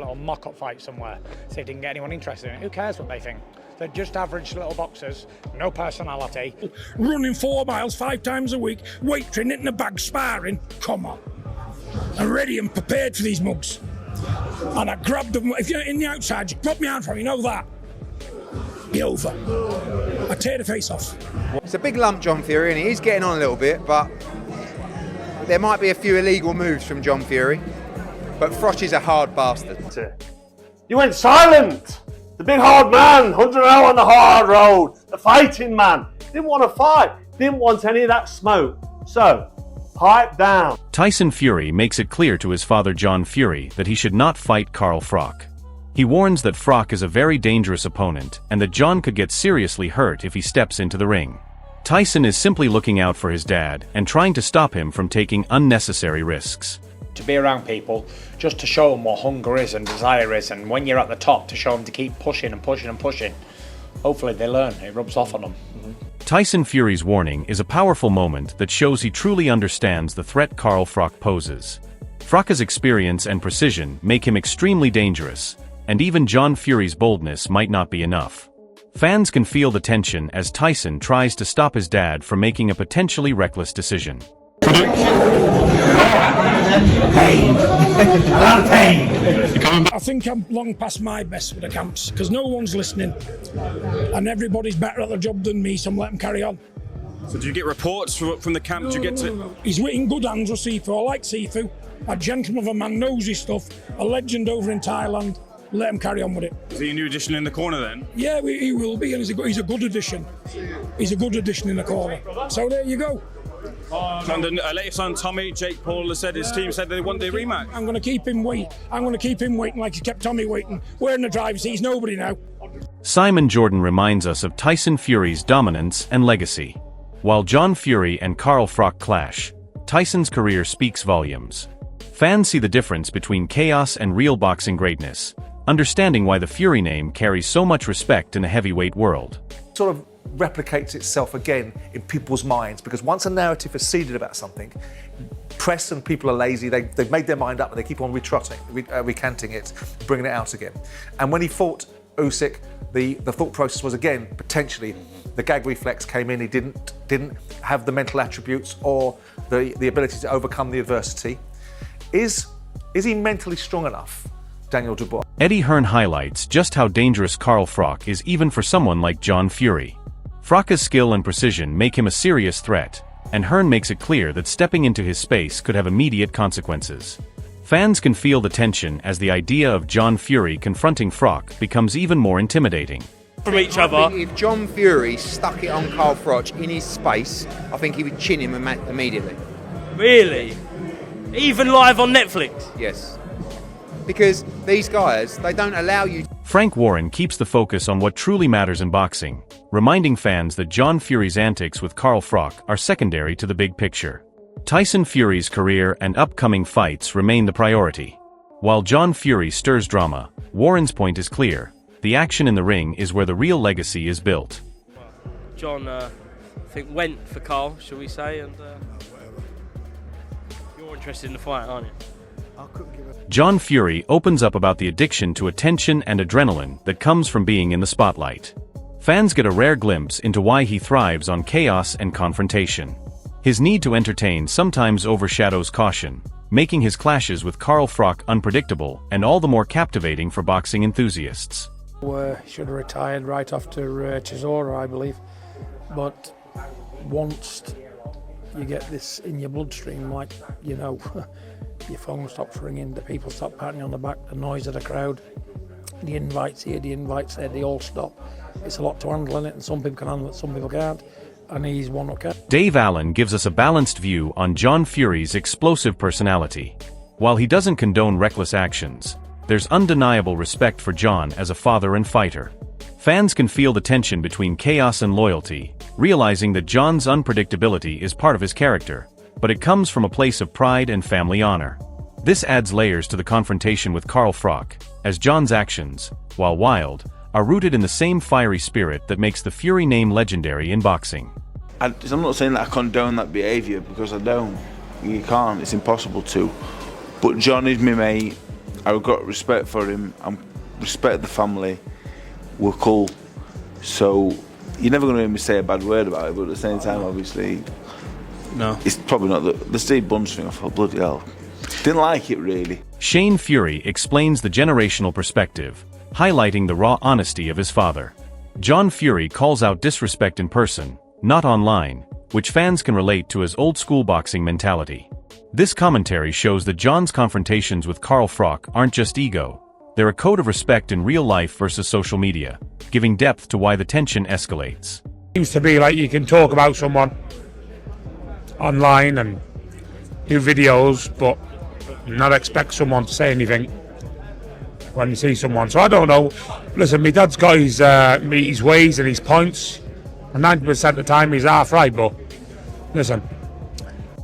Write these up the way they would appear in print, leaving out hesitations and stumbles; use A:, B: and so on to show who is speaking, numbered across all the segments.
A: A little mock-up fight somewhere, so he didn't get anyone interested in it. Who cares what they think? They're just average little boxers, no personality.
B: Running 4 miles 5 times a week, weight training in a bag, sparring. Come on. I'm ready and prepared for these mugs. And I grabbed them. If you're in the outside, you grab me out from, you know that. Be over. I tear the face off.
C: It's a big lump, John Fury, and he is getting on a little bit, but there might be a few illegal moves from John Fury. But Froch is a hard bastard.
D: You went silent! The big hard man, 100 hour on the hard road, the fighting man. Didn't want to fight, didn't want any of that smoke. So, pipe down.
E: Tyson Fury makes it clear to his father John Fury that he should not fight Carl Froch. He warns that Froch is a very dangerous opponent and that John could get seriously hurt if he steps into the ring. Tyson is simply looking out for his dad and trying to stop him from taking unnecessary risks.
A: To be around people, just to show them what hunger is and desire is, and when you're at the top, to show them to keep pushing and pushing and pushing. Hopefully they learn, it rubs off on them.
E: Tyson Fury's warning is a powerful moment that shows he truly understands the threat Carl Froch poses. Froch's experience and precision make him extremely dangerous, and even John Fury's boldness might not be enough. Fans can feel the tension as Tyson tries to stop his dad from making a potentially reckless decision.
B: I think I'm long past my best with the camps, because no one's listening. And everybody's better at the job than me, so I'm letting them carry on.
F: So do you get reports from the camp? Do you get to...
B: He's in good hands with Sifu. I like Sifu. A gentleman of a man, knows his stuff. A legend over in Thailand. Let him carry on with it.
F: Is he a new addition in the corner then?
B: Yeah, he will be, and he's a good addition. He's a good addition in the corner. So there you go.
F: And the latest on Tommy, Jake Paul has said his team said they want the rematch.
B: I'm going to keep him waiting. I'm going to keep him waiting like he kept Tommy waiting. We're in the driver's seat. He's nobody now.
E: Simon Jordan reminds us of Tyson Fury's dominance and legacy. While John Fury and Carl Froch clash, Tyson's career speaks volumes. Fans see the difference between chaos and real boxing greatness, understanding why the Fury name carries so much respect in the heavyweight world.
G: Sort of replicates itself again in people's minds, because once a narrative is seeded about something, press and people are lazy, they've made their mind up and they keep on recanting it, bringing it out again. And when he fought Usyk, the thought process was again, potentially, the gag reflex came in, he didn't have the mental attributes or the ability to overcome the adversity. Is he mentally strong enough, Daniel Dubois?
E: Eddie Hearn highlights just how dangerous Carl Froch is even for someone like John Fury. Froch's skill and precision make him a serious threat, and Hearn makes it clear that stepping into his space could have immediate consequences. Fans can feel the tension as the idea of John Fury confronting Froch becomes even more intimidating.
D: From each other.
C: If John Fury stuck it on Carl Froch in his space, I think he would chin him immediately.
D: Really? Even live on Netflix?
C: Yes. Because these guys, they don't allow you...
E: Frank Warren keeps the focus on what truly matters in boxing, reminding fans that John Fury's antics with Carl Froch are secondary to the big picture. Tyson Fury's career and upcoming fights remain the priority. While John Fury stirs drama, Warren's point is clear: the action in the ring is where the real legacy is built.
H: John, I think, went for Carl, shall we say, and you're interested in the fight, aren't you?
E: John Fury opens up about the addiction to attention and adrenaline that comes from being in the spotlight. Fans get a rare glimpse into why he thrives on chaos and confrontation. His need to entertain sometimes overshadows caution, making his clashes with Carl Froch unpredictable and all the more captivating for boxing enthusiasts.
B: Should have retired right after Chisora, I believe. But once you get this in your bloodstream, like, you know, your phone stops ringing, the people stop patting you on the back, the noise of the crowd, the invites here, the invites there, they all stop. It's a lot to handle, isn't it? And some people can handle it, some people can't. And he's one who can.
E: Dave Allen gives us a balanced view on John Fury's explosive personality. While he doesn't condone reckless actions, there's undeniable respect for John as a father and fighter. Fans can feel the tension between chaos and loyalty, realizing that John's unpredictability is part of his character, but it comes from a place of pride and family honor. This adds layers to the confrontation with Carl Froch, as John's actions, while wild, are rooted in the same fiery spirit that makes the Fury name legendary in boxing.
I: I'm not saying that I condone that behaviour, because I don't. You can't, it's impossible to. But John is my mate, I've got respect for him. I respect the family. We're cool. So you're never going to hear me say a bad word about it. But at the same time, obviously,
F: No.
I: it's probably not the Steve Bunce thing. I thought, bloody hell, didn't like it really.
E: Shane Fury explains the generational perspective, highlighting the raw honesty of his father. John Fury calls out disrespect in person, not online, which fans can relate to as old-school boxing mentality. This commentary shows that John's confrontations with Carl Froch aren't just ego. They're a code of respect in real life versus social media, giving depth to why the tension escalates.
B: Seems to be like you can talk about someone online and do videos, but not expect someone to say anything when you see someone. So I don't know. Listen, my dad's got his ways and his points, and 90% of the time he's half right, but listen.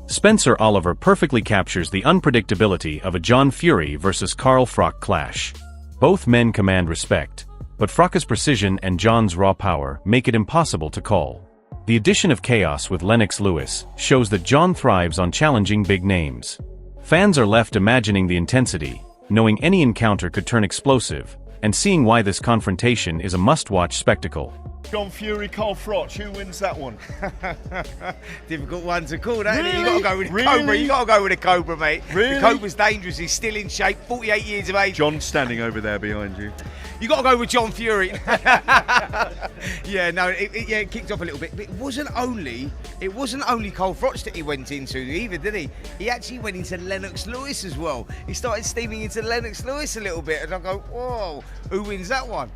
E: Spencer Oliver perfectly captures the unpredictability of a John Fury versus Carl Froch clash. Both men command respect, but Froch's precision and John's raw power make it impossible to call. The addition of chaos with Lennox Lewis shows that John thrives on challenging big names. Fans are left imagining the intensity, knowing any encounter could turn explosive, and seeing why this confrontation is a must-watch spectacle.
J: John Fury, Carl Froch, who wins that one?
K: Difficult one to call, don't it?
J: Really?
K: You got to go with the
J: Really?
K: Cobra. You got to go with the Cobra, mate.
J: Really?
K: The Cobra's dangerous. He's still in shape. 48 years of age.
J: John standing over there behind you.
K: You got to go with John Fury. Yeah, no, it kicked off a little bit, but it wasn't only Carl Froch that he went into either, did he? He actually went into Lennox Lewis as well. He started steaming into Lennox Lewis a little bit, and I go, whoa, who wins that one?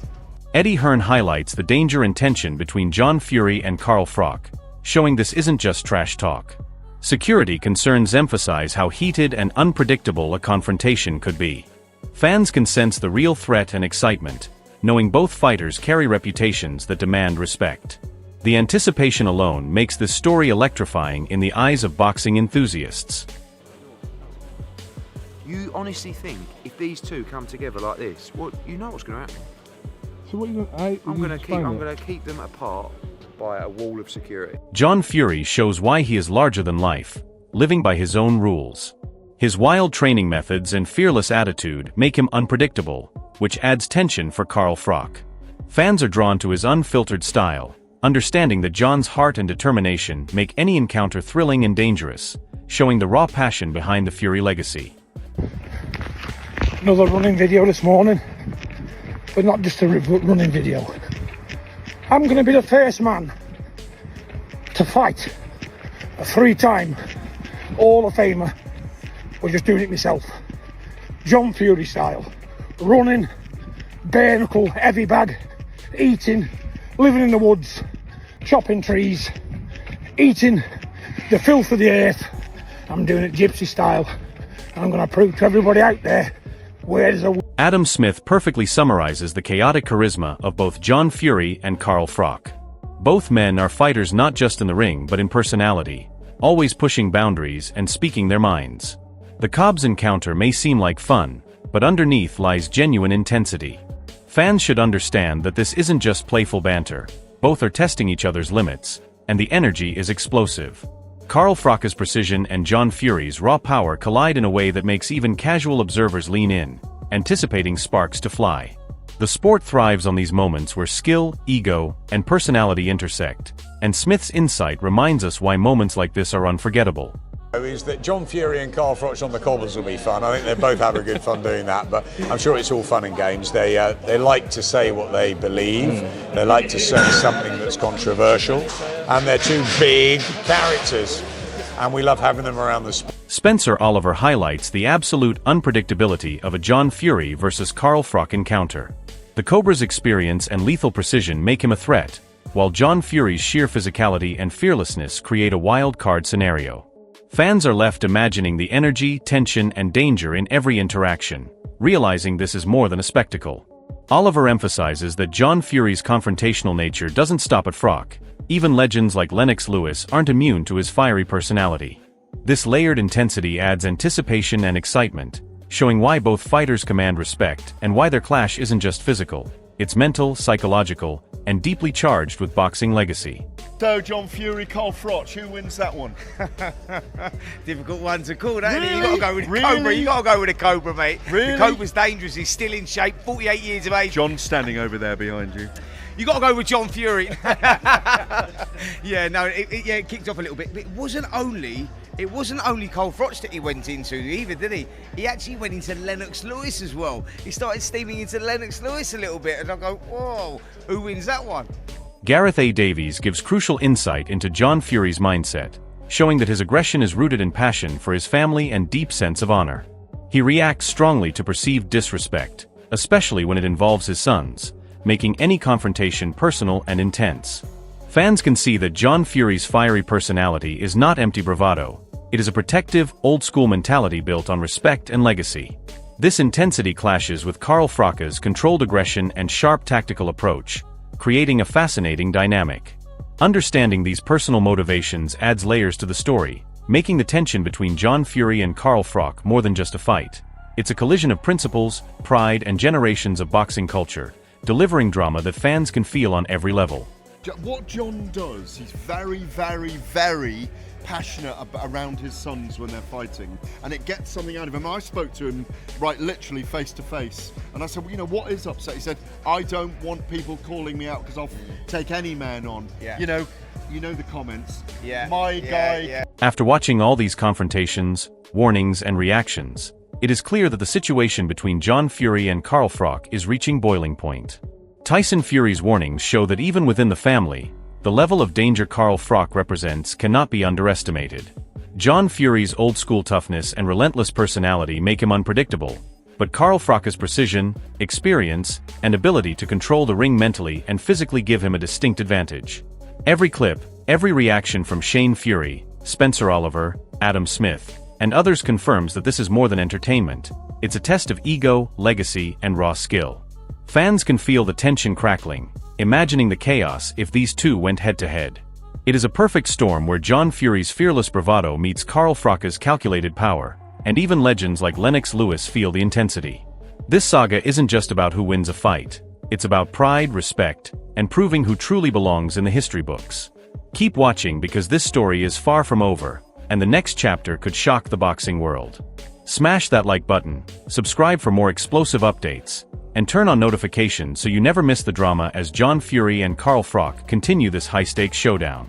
E: Eddie Hearn highlights the danger and tension between John Fury and Carl Froch, showing this isn't just trash talk. Security concerns emphasize how heated and unpredictable a confrontation could be. Fans can sense the real threat and excitement, knowing both fighters carry reputations that demand respect. The anticipation alone makes this story electrifying in the eyes of boxing enthusiasts.
C: You honestly think if these two come together like this, well, you know what's going to happen?
B: So what are you going to...
C: I'm going to keep them apart by a wall of security.
E: John Fury shows why he is larger than life, living by his own rules. His wild training methods and fearless attitude make him unpredictable, which adds tension for Carl Froch. Fans are drawn to his unfiltered style, understanding that John's heart and determination make any encounter thrilling and dangerous, showing the raw passion behind the Fury legacy.
B: Another running video this morning, but not just a running video. I'm going to be the first man to fight a 3-time Hall of Famer. We're just doing it myself. John Fury style. Running, bare knuckle, heavy bag, eating, living in the woods, chopping trees, eating the filth of the earth. I'm doing it Gypsy style. And I'm going to prove to everybody out there where there's a...
E: Adam Smith perfectly summarizes the chaotic charisma of both John Fury and Carl Froch. Both men are fighters not just in the ring but in personality, always pushing boundaries and speaking their minds. The Cobb's encounter may seem like fun, but underneath lies genuine intensity. Fans should understand that this isn't just playful banter, both are testing each other's limits, and the energy is explosive. Carl Froch's precision and John Fury's raw power collide in a way that makes even casual observers lean in, anticipating sparks to fly. The sport thrives on these moments where skill, ego, and personality intersect, and Smith's insight reminds us why moments like this are unforgettable.
L: Is that John Fury and Carl Froch on the cobbles will be fun. I think they both have a good fun doing that, but I'm sure it's all fun and games. They like to say what they believe. They like to say something that's controversial, and they're two big characters, and we love having them around the sport.
E: Spencer Oliver highlights the absolute unpredictability of a John Fury versus Carl Froch encounter. The Cobra's experience and lethal precision make him a threat, while John Fury's sheer physicality and fearlessness create a wild card scenario. Fans are left imagining the energy, tension, and danger in every interaction, realizing this is more than a spectacle. Oliver emphasizes that John Fury's confrontational nature doesn't stop at Froch. Even legends like Lennox Lewis aren't immune to his fiery personality. This layered intensity adds anticipation and excitement, showing why both fighters command respect and why their clash isn't just physical. It's mental, psychological, and deeply charged with boxing legacy.
J: So, John Fury, Carl Froch, who wins that one?
K: Difficult one to call, that.
J: Really?
K: You got to go with the
J: Really?
K: Cobra. You got to go with the Cobra, mate.
J: Really?
K: The Cobra's dangerous. He's still in shape. 48 years of age.
J: John standing over there behind you.
K: You got to go with John Fury. Yeah, no, it kicked off a little bit. But it wasn't only Carl Froch that he went into either, did he? He actually went into Lennox Lewis as well. He started steaming into Lennox Lewis a little bit, and I go, whoa, who wins that one?
E: Gareth A. Davies gives crucial insight into John Fury's mindset, showing that his aggression is rooted in passion for his family and deep sense of honor. He reacts strongly to perceived disrespect, especially when it involves his sons, making any confrontation personal and intense. Fans can see that John Fury's fiery personality is not empty bravado. It is a protective, old-school mentality built on respect and legacy. This intensity clashes with Carl Froch's controlled aggression and sharp tactical approach, creating a fascinating dynamic. Understanding these personal motivations adds layers to the story, making the tension between John Fury and Carl Froch more than just a fight. It's a collision of principles, pride, and generations of boxing culture, delivering drama that fans can feel on every level.
J: What John does, he's very, very, very passionate around his sons when they're fighting, and it gets something out of him. I spoke to him, right, literally face to face, and I said, well, you know, what is upset? He said, I don't want people calling me out because I'll take any man on.
K: Yeah.
J: You know the comments.
K: Yeah.
J: My guy.
K: Yeah.
E: After watching all these confrontations, warnings, and reactions, it is clear that the situation between John Fury and Carl Froch is reaching boiling point. Tyson Fury's warnings show that even within the family, the level of danger Carl Froch represents cannot be underestimated. John Fury's old-school toughness and relentless personality make him unpredictable, but Carl Froch's precision, experience, and ability to control the ring mentally and physically give him a distinct advantage. Every clip, every reaction from Shane Fury, Spencer Oliver, Adam Smith, and others confirms that this is more than entertainment. It's a test of ego, legacy, and raw skill. Fans can feel the tension crackling, imagining the chaos if these two went head-to-head. It is a perfect storm where John Fury's fearless bravado meets Carl Froch's calculated power, and even legends like Lennox Lewis feel the intensity. This saga isn't just about who wins a fight, it's about pride, respect, and proving who truly belongs in the history books. Keep watching because this story is far from over, and the next chapter could shock the boxing world. Smash that like button, subscribe for more explosive updates, and turn on notifications so you never miss the drama as John Fury and Carl Froch continue this high-stakes showdown.